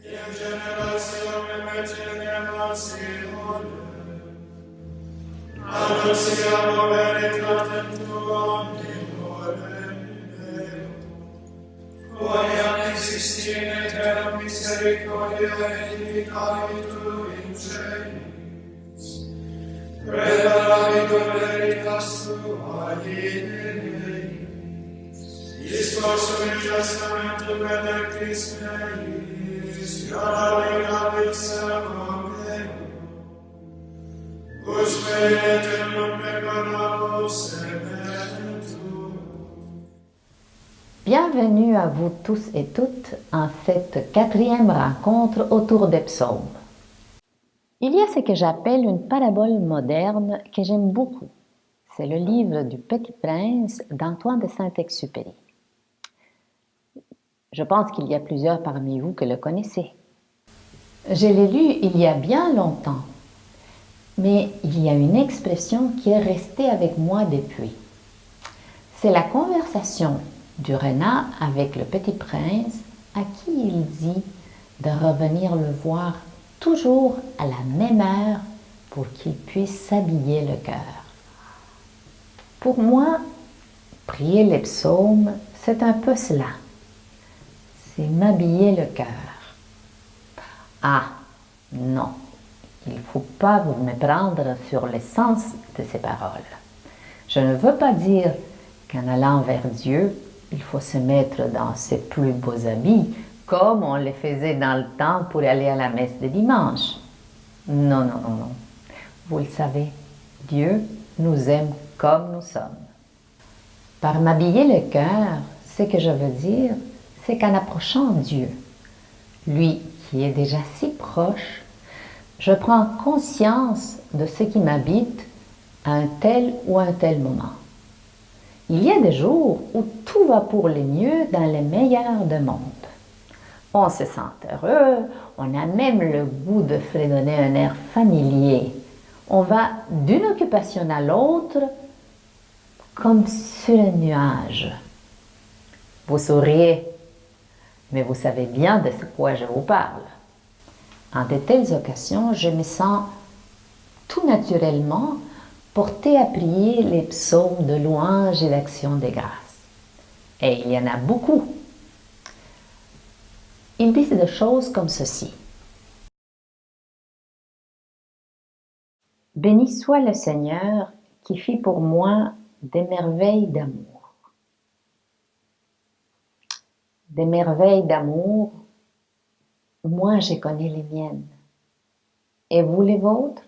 in generazione generazione, annunziamo veritatem tuam in orem, quoniam existine terra misericordia edificavitur in celis, revelavitur veritas tua in discorso in testamento benedictis meis, iara servame, us venetem non preparamos eventum. Bienvenue à vous tous et toutes en cette 4e rencontre autour des psaumes. Il y a ce que j'appelle une parabole moderne que j'aime beaucoup. C'est le livre du Petit Prince d'Antoine de Saint-Exupéry. Je pense qu'il y a plusieurs parmi vous que le connaissez. Je l'ai lu il y a bien longtemps, mais il y a une expression qui est restée avec moi depuis. C'est la conversation du renard avec le Petit Prince à qui il dit de revenir le voir toujours à la même heure pour qu'il puisse s'habiller le cœur. Pour moi, prier les psaumes, c'est un peu cela. C'est m'habiller le cœur. Ah, non, il ne faut pas vous méprendre sur le sens de ces paroles. Je ne veux pas dire qu'en allant vers Dieu, il faut se mettre dans ses plus beaux habits, comme on le faisait dans le temps pour aller à la messe de dimanche. Non, non, non, non. Vous le savez, Dieu nous aime comme nous sommes. Par m'habiller le cœur, ce que je veux dire, c'est qu'en approchant Dieu, lui qui est déjà si proche, je prends conscience de ce qui m'habite à un tel ou un tel moment. Il y a des jours où tout va pour le mieux dans les meilleurs des mondes. On se sent heureux, on a même le goût de fredonner un air familier. On va d'une occupation à l'autre comme sur un nuage. Vous souriez, mais vous savez bien de ce quoi je vous parle. En de telles occasions, je me sens tout naturellement portée à prier les psaumes de louange et d'action de grâce. Et il y en a beaucoup. Ils disent des choses comme ceci. Béni soit le Seigneur qui fit pour moi des merveilles d'amour. Des merveilles d'amour, moi je connais les miennes. Et vous les vôtres?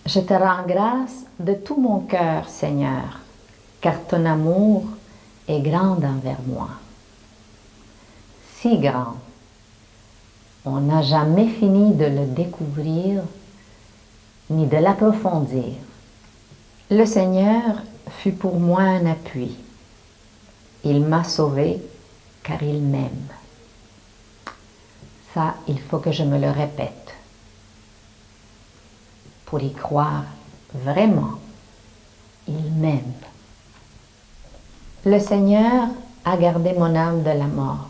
Je te rends grâce de tout mon cœur, Seigneur, car ton amour est grand envers moi. Si grand, on n'a jamais fini de le découvrir ni de l'approfondir. Le Seigneur fut pour moi un appui. Il m'a sauvé car il m'aime. Ça, il faut que je me le répète. Pour y croire vraiment, il m'aime. Le Seigneur a gardé mon âme de la mort,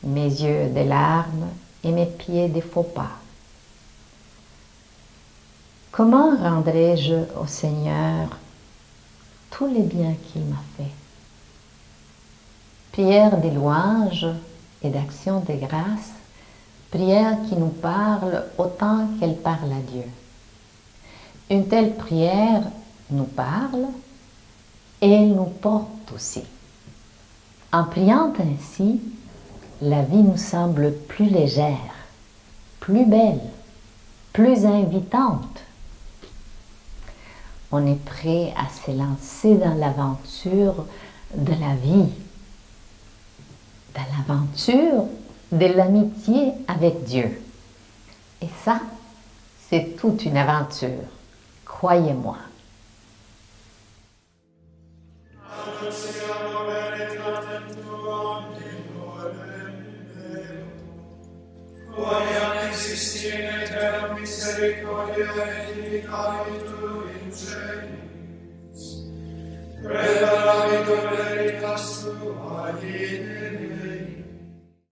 mes yeux des larmes et mes pieds des faux pas. Comment rendrai-je au Seigneur tous les biens qu'il m'a fait? Prière des louanges et d'action de grâce, prière qui nous parle autant qu'elle parle à Dieu. Une telle prière nous parle et elle nous porte aussi. En priant ainsi, la vie nous semble plus légère, plus belle, plus invitante. On est prêt à se lancer dans l'aventure de la vie, dans l'aventure de l'amitié avec Dieu. Et ça, c'est toute une aventure, croyez-moi. Annunziamo veritatem tuam in orem, quoniam existine terra misericordia edificavitur in celis, revelavitur veritas tua in